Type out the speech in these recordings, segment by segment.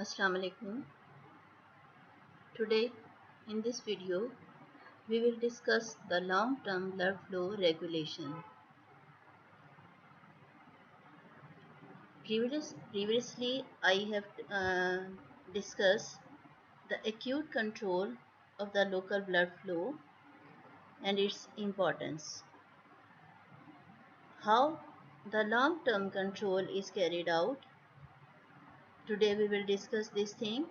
Assalamu alaikum. Today in this video we will discuss the long-term blood flow regulation. Previously I have discussed the acute control of the local blood flow and its importance. How the long-term control is carried out. Today we will discuss this thing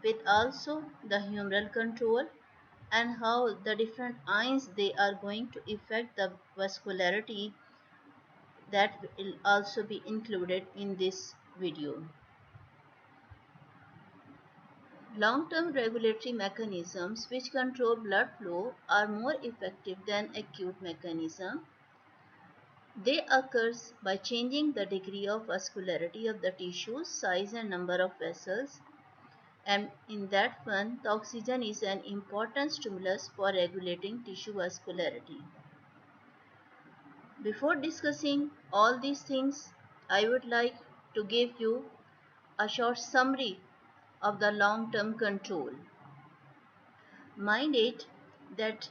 with also the humoral control and how the different ions they are going to affect the vascularity that will also be included in this video. Long-term regulatory mechanisms which control blood flow are more effective than acute mechanisms. They occur by changing the degree of vascularity of the tissues, size and number of vessels, and in that one the oxygen is an important stimulus for regulating tissue vascularity. Before discussing all these things, I would like to give you a short summary of the long-term control. Mind it that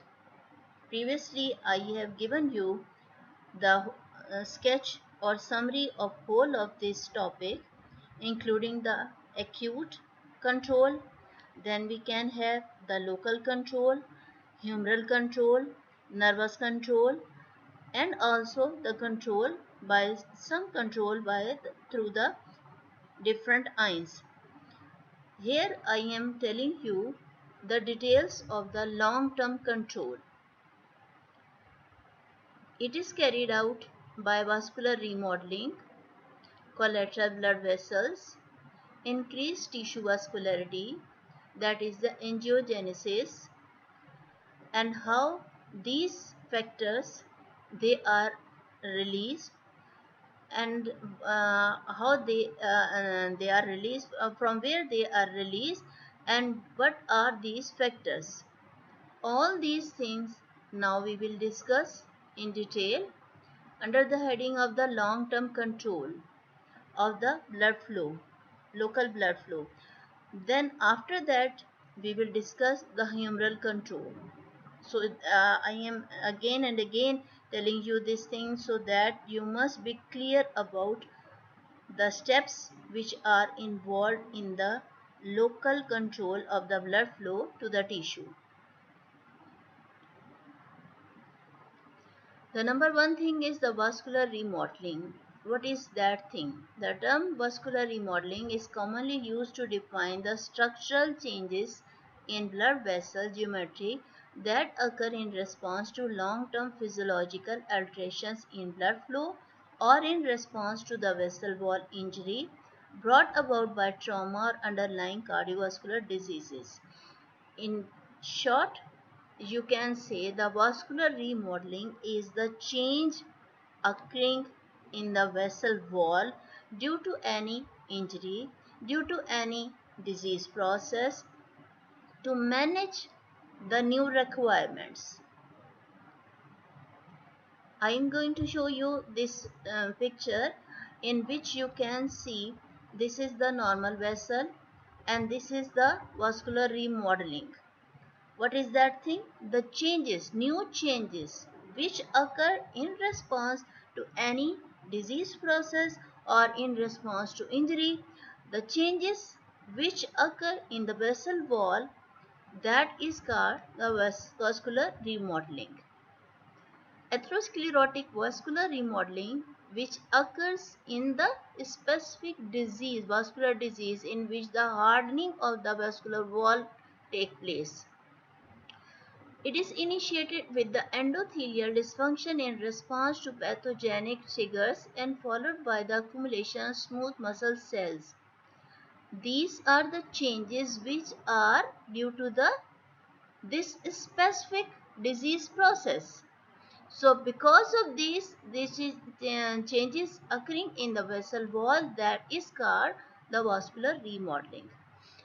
previously I have given you the sketch or summary of whole of this topic, including the acute control, then we can have the local control, humoral control, nervous control, and also the control by some control by through the different ions. Here I am telling you the details of the long-term control. It is carried out by vascular remodeling, collateral blood vessels, increased tissue vascularity, that is the angiogenesis, and how these factors they are released and how they are released, from where they are released, and what are these factors. All these things now we will discuss in detail under the heading of the long-term control of the blood flow, local blood flow. Then after that we will discuss the humoral control. So I am again and again telling you this thing so that you must be clear about the steps which are involved in the local control of the blood flow to the tissue. The number one thing is the vascular remodeling. What is that thing? The term vascular remodeling is commonly used to define the structural changes in blood vessel geometry that occur in response to long-term physiological alterations in blood flow or in response to the vessel wall injury brought about by trauma or underlying cardiovascular diseases. In short, you can say the vascular remodeling is the change occurring in the vessel wall due to any injury, due to any disease process to manage the new requirements. I am going to show you this picture in which you can see this is the normal vessel and this is the vascular remodeling. What is that thing? The changes, new changes which occur in response to any disease process or in response to injury. The changes which occur in the vessel wall, that is called the vascular remodeling. Atherosclerotic vascular remodeling, which occurs in the specific disease, vascular disease in which the hardening of the vascular wall take place. It is initiated with the endothelial dysfunction in response to pathogenic triggers and followed by the accumulation of smooth muscle cells. These are the changes which are due to this specific disease process. So because of these changes occurring in the vessel wall, that is called the vascular remodeling.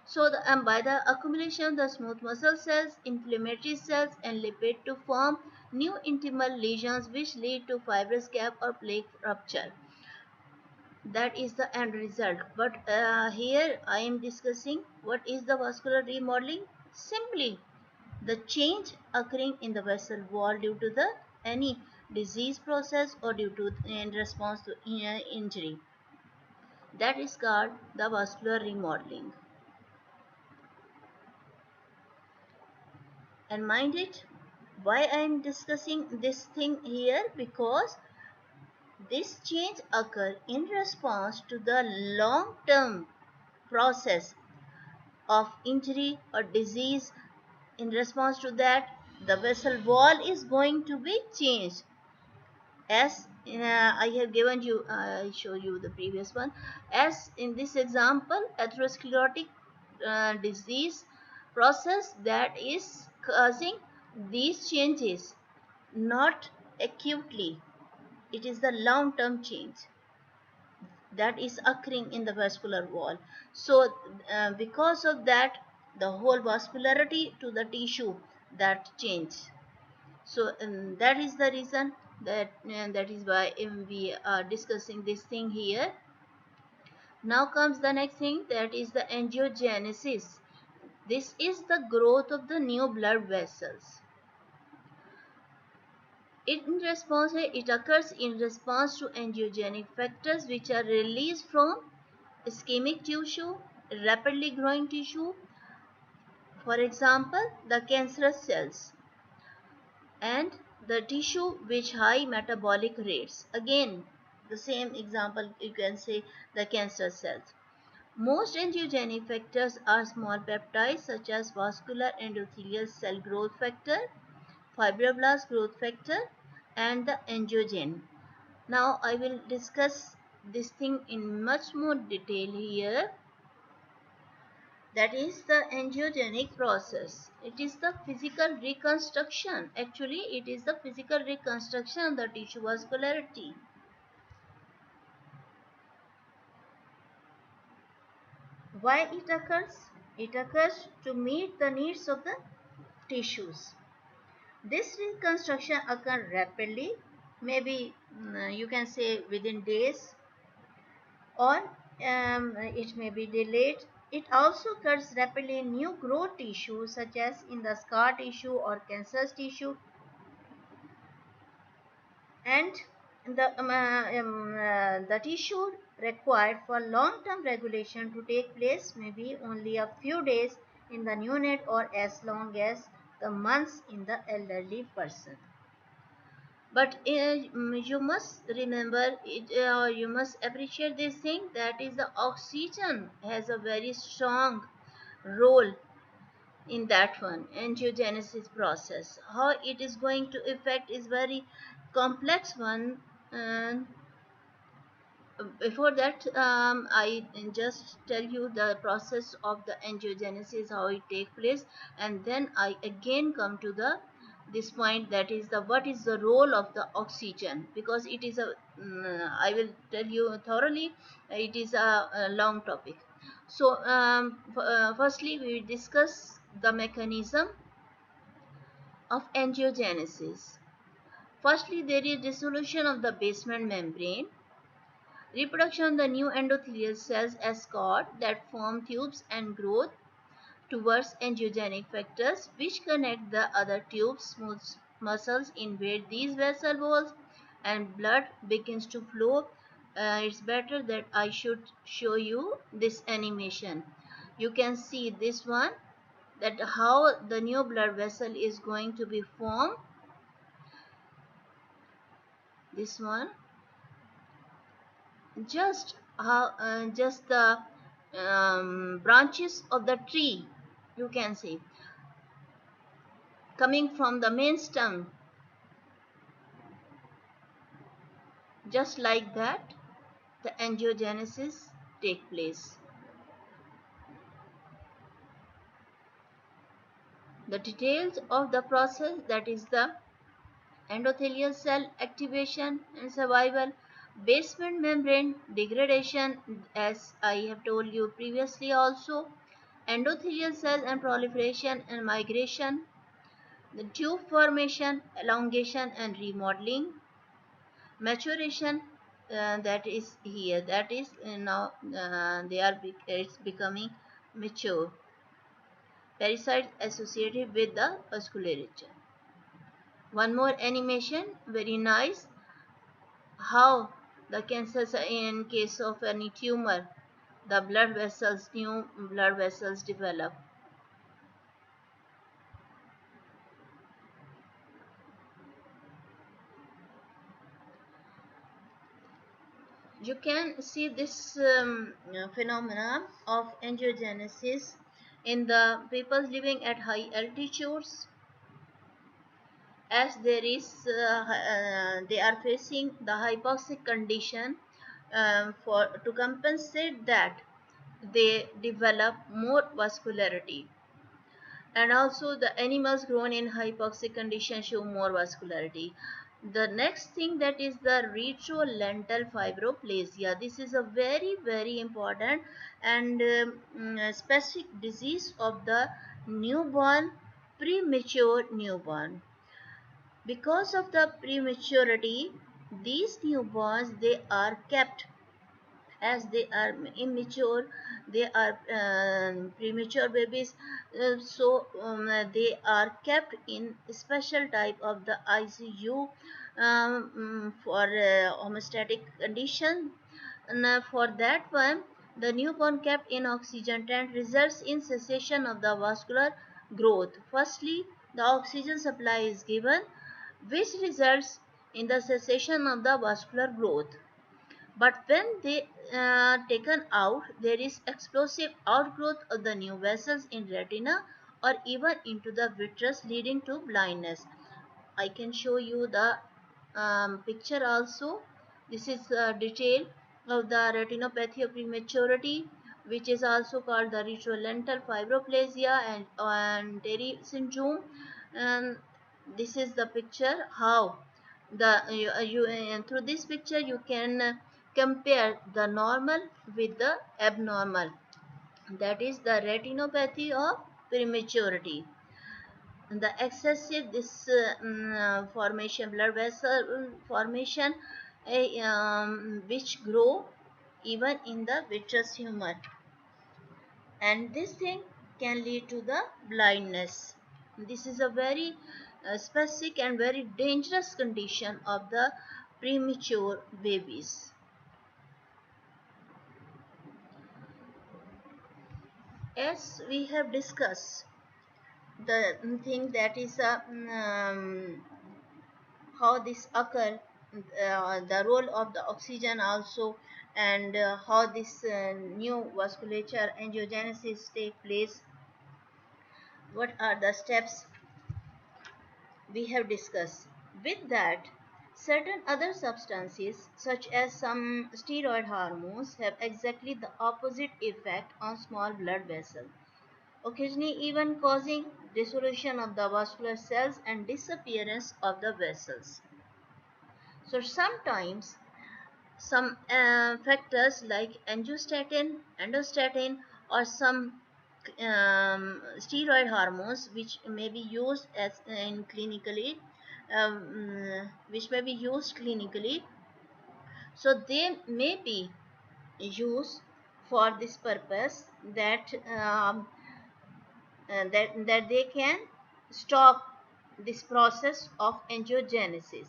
So by the accumulation of the smooth muscle cells, inflammatory cells and lipid to form new intimal lesions which lead to fibrous gap or plaque rupture. That is the end result. But here I am discussing what is the vascular remodeling. Simply the change occurring in the vessel wall due to the any disease process or due to in response to injury. That is called the vascular remodeling. And mind it, why I am discussing this thing here, because this change occur in response to the long term process of injury or disease. In response to that, the vessel wall is going to be changed. As I have given you, I show you the previous one. As in this example, atherosclerotic disease process that is causing these changes, not acutely. It is the long-term change that is occurring in the vascular wall. So because of that, the whole vascularity to the tissue that change. So that is the reason that is why we are discussing this thing here. Now comes the next thing, that is the angiogenesis. This is the growth of the new blood vessels. It occurs in response to angiogenic factors which are released from ischemic tissue, rapidly growing tissue, for example, the cancerous cells, and the tissue which high metabolic rates. Again, the same example you can say the cancer cells. Most angiogenic factors are small peptides such as vascular endothelial cell growth factor, fibroblast growth factor, and the angiogen. Now I will discuss this thing in much more detail here. That is the angiogenic process. It is the physical reconstruction. Actually, it is the physical reconstruction of the tissue vascularity. Why it occurs? It occurs to meet the needs of the tissues. This reconstruction occurs rapidly, maybe you can say within days, or it may be delayed. It also occurs rapidly in new growth tissue such as in the scar tissue or cancerous tissue, and the tissue required for long-term regulation to take place may be only a few days in the neonate or as long as the months in the elderly person. But you must remember it, you must appreciate this thing, that is the oxygen has a very strong role in that one angiogenesis process. How it is going to affect is very complex one. And before that, I just tell you the process of the angiogenesis, how it take place, and then I again come to the this point, that is the what is the role of the oxygen, because it is a I will tell you thoroughly, it is a long topic. So firstly we will discuss the mechanism of angiogenesis. Firstly, there is dissolution of the basement membrane, reproduction of the new endothelial cells escort that form tubes and growth towards angiogenic factors which connect the other tubes, smooth muscles invade these vessel walls, and blood begins to flow. It's better that I should show you this animation. You can see this one, that how the new blood vessel is going to be formed. This one, just the branches of the tree, you can see, coming from the main stem, just like that the angiogenesis take place. The details of the process, that is the endothelial cell activation and survival, basement membrane degradation, as I have told you previously also, endothelial cell and proliferation and migration, the tube formation, elongation and remodeling, maturation, that is here, that is now it's becoming mature. Parasites associated with the vasculature. One more animation, very nice, how the cancers in case of any tumor, the blood vessels, new blood vessels develop. You can see this phenomena of angiogenesis in the people living at high altitudes, as they are facing the hypoxic condition. For to compensate that, they develop more vascularity, and also the animals grown in hypoxic condition show more vascularity. The next thing, that is the retrolental fibroplasia. This is a very important and specific disease of the newborn, premature newborn. Because of the prematurity, these newborns, they are kept, as they are immature, they are premature babies, they are kept in special type of the ICU for homeostatic condition. And for that one, the newborn kept in oxygen tent results in cessation of the vascular growth. Firstly, the oxygen supply is given, which results in the cessation of the vascular growth. But when they taken out, there is explosive outgrowth of the new vessels in retina or even into the vitreous, leading to blindness. I can show you the picture also. This is a detail of the retinopathy of prematurity, which is also called the retrolental fibroplasia and Terry syndrome. And this is the picture how through this picture you can compare the normal with the abnormal. That is the retinopathy of prematurity. The excessive this formation, blood vessel formation, which grow even in the vitreous humor, and this thing can lead to the blindness. This is a very specific and very dangerous condition of the premature babies. As we have discussed, the thing that is how this occur, the role of the oxygen also, and how this new vasculature angiogenesis take place, what are the steps we have discussed. With that, certain other substances such as some steroid hormones have exactly the opposite effect on small blood vessels, occasionally even causing dissolution of the vascular cells and disappearance of the vessels. So sometimes some factors like endostatin, or some steroid hormones which may be used as in clinically, which may be used clinically, so they may be used for this purpose, that they can stop this process of angiogenesis.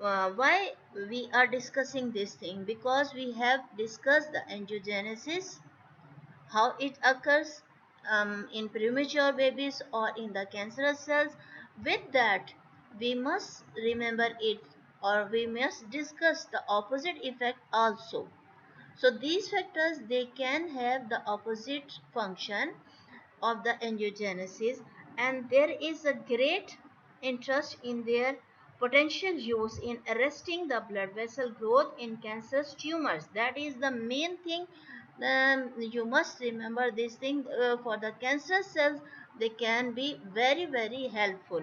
Why we are discussing this thing? Because we have discussed the angiogenesis, how it occurs in premature babies or in the cancerous cells. With that, we must remember it, or we must discuss the opposite effect also. So these factors, they can have the opposite function of the angiogenesis, and there is a great interest in their potential use in arresting the blood vessel growth in cancerous tumors. That is the main thing. You must remember this thing. For the cancerous cells, they can be very helpful,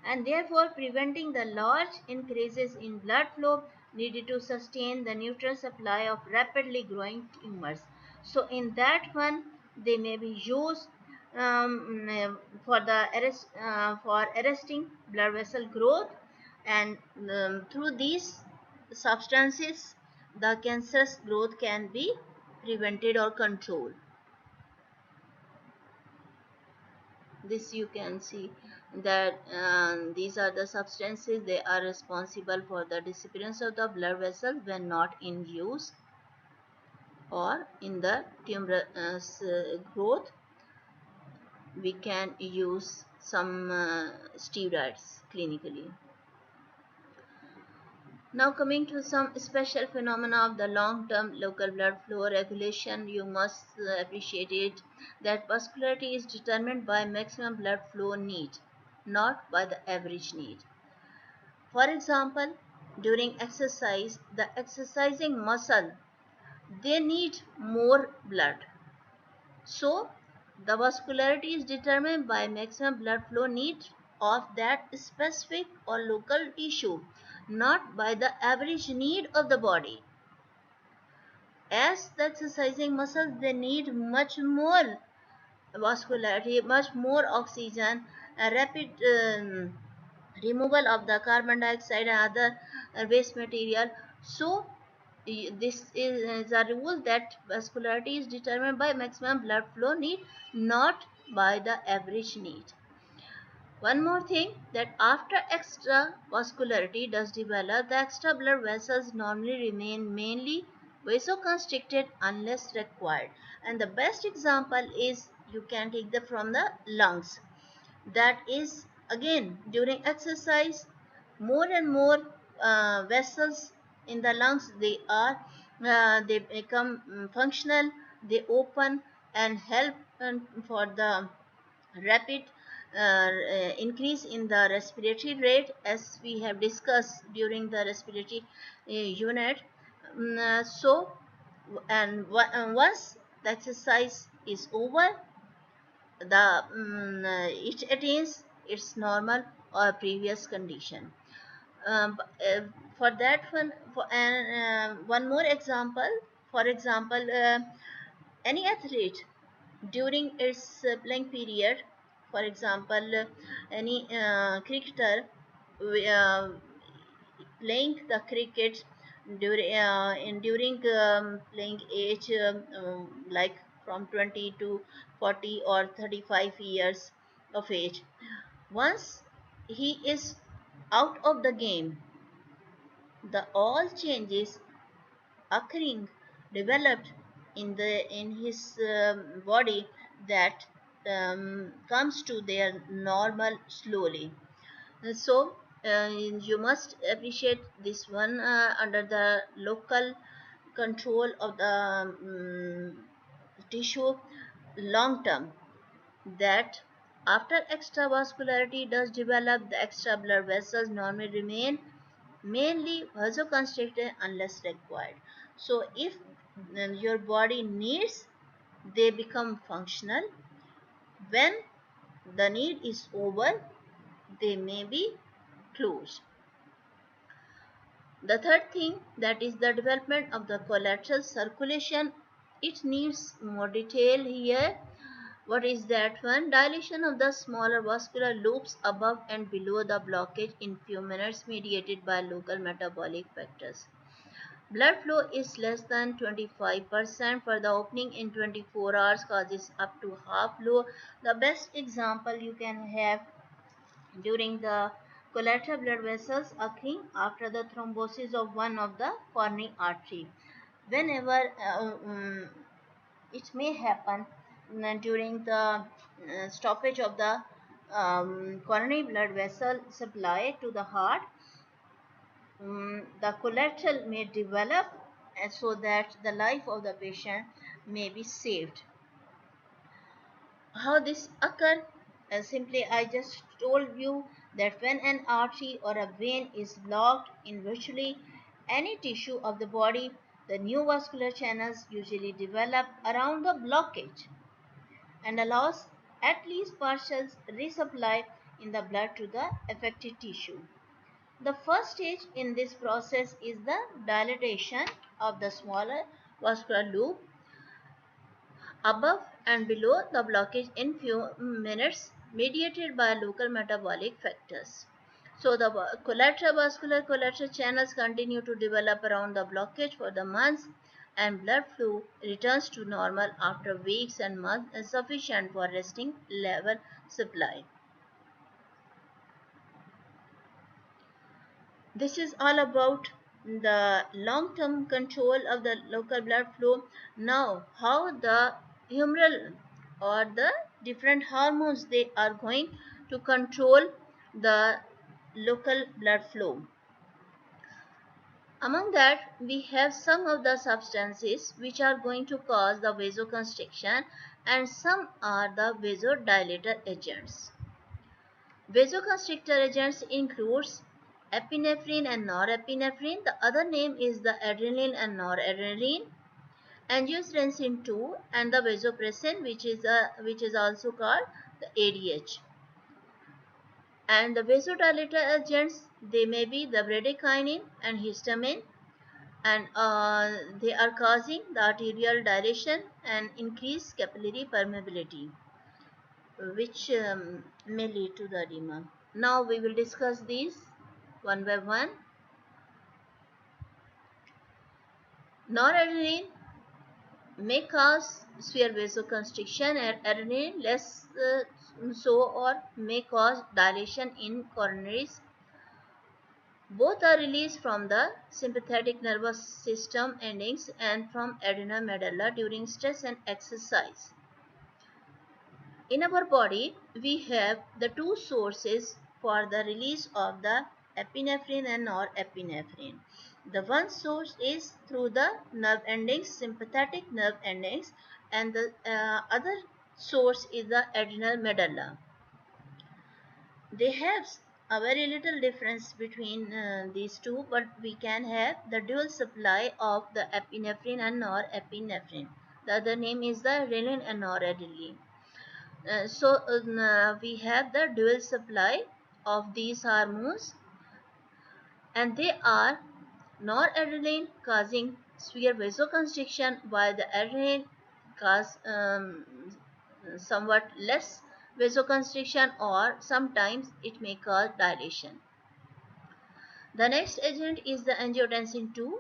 and therefore preventing the large increases in blood flow needed to sustain the nutrient supply of rapidly growing tumors. So in that one, they may be used for arresting blood vessel growth, and through these substances the cancerous growth can be prevented or controlled. This you can see that these are the substances. They are responsible for the disappearance of the blood vessels when not in use, or in the tumorous growth we can use some steroids clinically. Now coming to some special phenomena of the long-term local blood flow regulation, you must appreciate it that vascularity is determined by maximum blood flow need, not by the average need. For example, during exercise, the exercising muscle, they need more blood. So, the vascularity is determined by maximum blood flow need of that specific or local tissue, not by the average need of the body. As the exercising muscles, they need much more vascularity, much more oxygen, a rapid removal of the carbon dioxide and other waste material. So this is a rule that vascularity is determined by maximum blood flow need, not by the average need. One more thing, that after extra vascularity does develop, the extra blood vessels normally remain mainly vasoconstricted unless required. And the best example is you can take them from the lungs. That is, again, during exercise, more and more vessels in the lungs, they become functional, they open and help for the rapid increase in the respiratory rate, as we have discussed during the respiratory unit. So and once the exercise is over, it attains its normal or previous condition. For that one, one more example. For example, any athlete during its playing period, for example, any cricketer uh, playing the cricket during playing age, like from 20 to 40 or 35 years of age. Once he is out of the game, the all changes occurring developed in his body, that comes to their normal slowly. So you must appreciate this one under the local control of the tissue long term, that after extravascularity does develop, the extra blood vessels normally remain mainly vasoconstricted unless required. So if your body needs, they become functional. When the need is over, they may be closed. The third thing, that is the development of the collateral circulation. It needs more detail here. What is that one? Dilation of the smaller vascular loops above and below the blockage in few minutes, mediated by local metabolic factors. Blood flow is less than 25%, for the opening in 24 hours causes up to half flow. The best example you can have during the collateral blood vessels occurring after the thrombosis of one of the coronary artery. Whenever it may happen during the stoppage of the coronary blood vessel supply to the heart, the collateral may develop, so that the life of the patient may be saved. How this occur? Simply I just told you that when an artery or a vein is blocked in virtually any tissue of the body, the new vascular channels usually develop around the blockage and allows at least partial resupply in the blood to the affected tissue. The first stage in this process is the dilatation of the smaller vascular loop above and below the blockage in few minutes, mediated by local metabolic factors. So the collateral channels continue to develop around the blockage for the months, and blood flow returns to normal after weeks and months, sufficient for resting level supply. This is all about the long-term control of the local blood flow. Now, how the humoral or the different hormones they are going to control the local blood flow. Among that, we have some of the substances which are going to cause the vasoconstriction, and some are the vasodilator agents. Vasoconstrictor agents includes epinephrine and norepinephrine. The other name is the adrenaline and noradrenaline. Angiotensin 2 and the vasopressin, which is also called the ADH. And the vasodilator agents, they may be the bradykinin and histamine, and they are causing the arterial dilation and increased capillary permeability, which may lead to the edema. Now we will discuss these one by one. Noradrenaline may cause severe vasoconstriction, and adrenaline less so, or may cause dilation in coronaries. Both are released from the sympathetic nervous system endings and from adrenal medulla during stress and exercise. In our body, we have the two sources for the release of the epinephrine and norepinephrine. The one source is through the nerve endings, sympathetic nerve endings, and the other source is the adrenal medulla. They have a very little difference between these two, but we can have the dual supply of the epinephrine and norepinephrine. The other name is the adrenaline and noradrenaline. We have the dual supply of these hormones, and they are noradrenaline causing severe vasoconstriction, while the adrenaline cause somewhat less vasoconstriction, or sometimes it may cause dilation. The next agent is the angiotensin 2.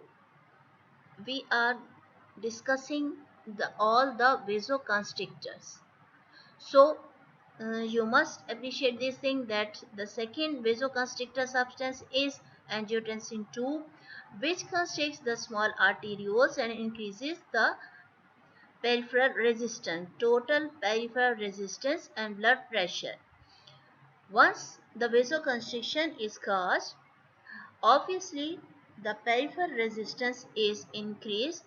We are discussing all the vasoconstrictors. So you must appreciate this thing, that the second vasoconstrictor substance is angiotensin 2, which constricts the small arterioles and increases the peripheral resistance, total peripheral resistance and blood pressure. Once the vasoconstriction is caused, obviously the peripheral resistance is increased,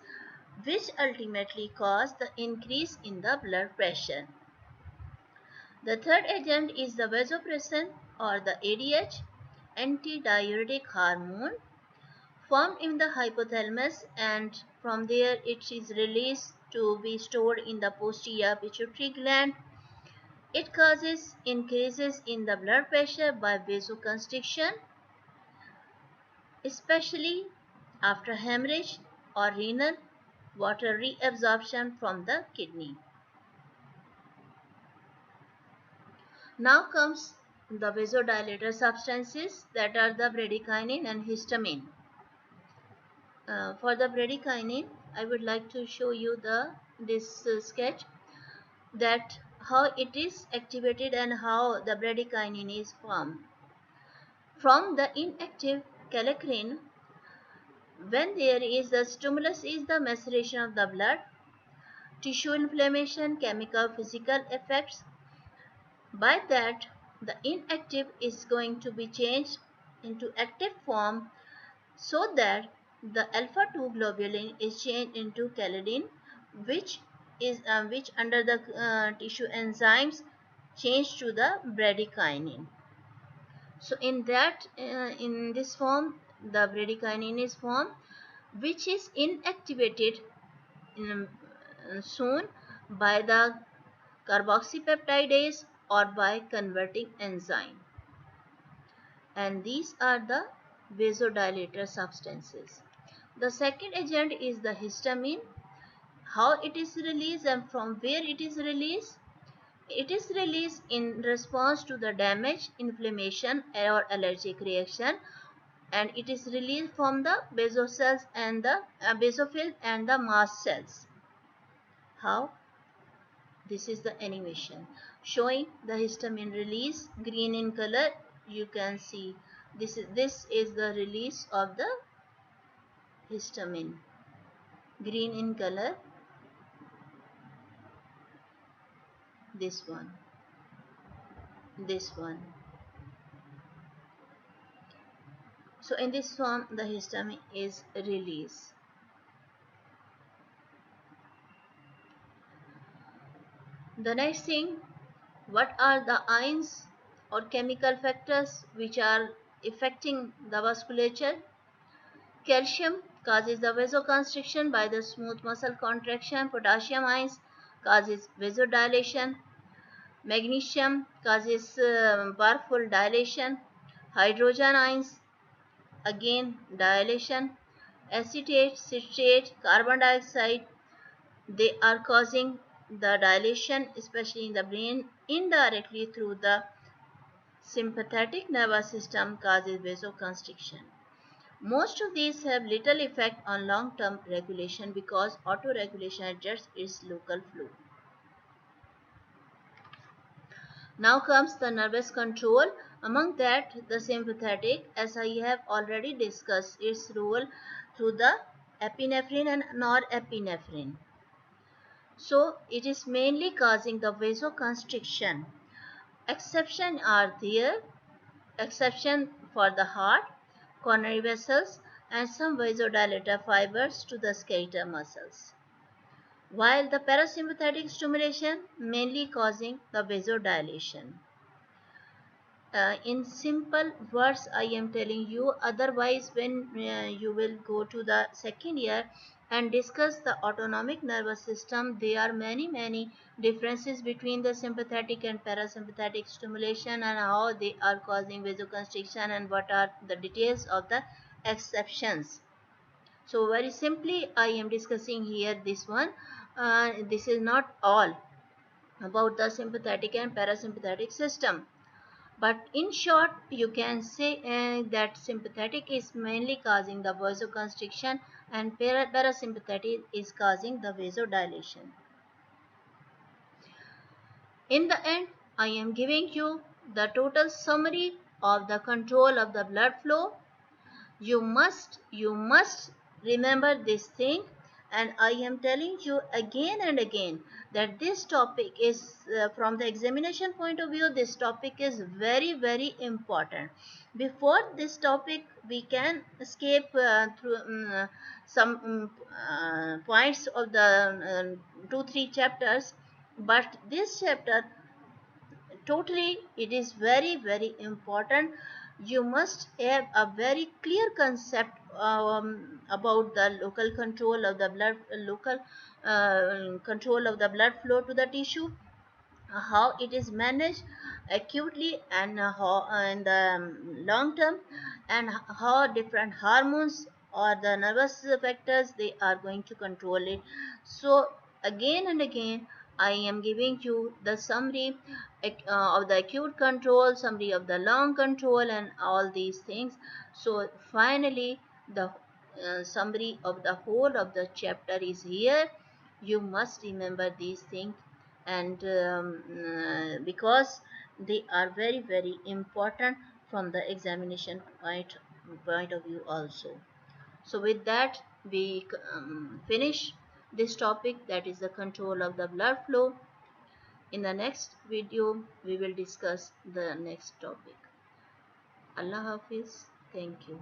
which ultimately causes the increase in the blood pressure. The third agent is the vasopressin or the ADH, antidiuretic hormone, formed in the hypothalamus, and from there it is released to be stored in the posterior pituitary gland. It causes increases in the blood pressure by vasoconstriction, especially after hemorrhage or renal water reabsorption from the kidney. Now comes the vasodilator substances, that are the bradykinin and histamine. For the bradykinin, I would like to show you this sketch, that how it is activated and how the bradykinin is formed. From the inactive kallikrein, when there is the stimulus is the maceration of the blood, tissue inflammation, chemical physical effects. By that, the inactive is going to be changed into active form, so that the alpha 2 globulin is changed into kallikrein, which under the tissue enzymes change to the bradykinin. So in this form, the bradykinin is formed, which is inactivated soon by the carboxypeptidase or by converting enzyme. And these are the vasodilator substances. The second agent is the histamine. How it is released and from where it is released? It is released in response to the damage, inflammation, or allergic reaction, and it is released from the basocells and the basophil and the mast cells. How? This is the animation showing the histamine release, green in color. You can see this is the release of the histamine, green in color. This one, this one. So in this form the histamine is released. The next thing, what are the ions or chemical factors which are affecting the vasculature? Calcium causes the vasoconstriction by the smooth muscle contraction. Potassium ions causes vasodilation. Magnesium causes powerful dilation. Hydrogen ions, again dilation. Acetate, citrate, carbon dioxide, they are causing the dilation, especially in the brain, indirectly through the sympathetic nervous system, causes vasoconstriction. Most of these have little effect on long-term regulation because autoregulation adjusts its local flow. Now comes the nervous control. Among that, the sympathetic, as I have already discussed its role through the epinephrine and norepinephrine. So it is mainly causing the vasoconstriction. Exceptions are there, exception for the heart, coronary vessels, and some vasodilator fibers to the skeletal muscles. While the parasympathetic stimulation mainly causing the vasodilation. In simple words I am telling you, otherwise when you will go to the second year and discuss the autonomic nervous system, there are many differences between the sympathetic and parasympathetic stimulation and how they are causing vasoconstriction and what are the details of the exceptions. So very simply I am discussing here this one. This is not all about the sympathetic and parasympathetic system. But in short, you can say that sympathetic is mainly causing the vasoconstriction and parasympathetic is causing the vasodilation. In the end, I am giving you the total summary of the control of the blood flow. You must remember this thing, and I am telling you again and again that this topic is from the examination point of view, this topic is very important. Before this topic we can escape through some points of the 2-3 chapters, but this chapter totally it is very important. You must have a very clear concept about the local control of the blood, local control of the blood flow to the tissue, how it is managed acutely and how in the long term, and how different hormones or the nervous factors they are going to control it. So again and again I am giving you the summary of the acute control, summary of the long control, and all these things. So finally the summary of the whole of the chapter is here. You must remember these things, and because they are very important from the examination point of view also. So with that we finish this topic, that is the control of the blood flow. In the next video we will discuss the next topic. Allah Hafiz. Thank you.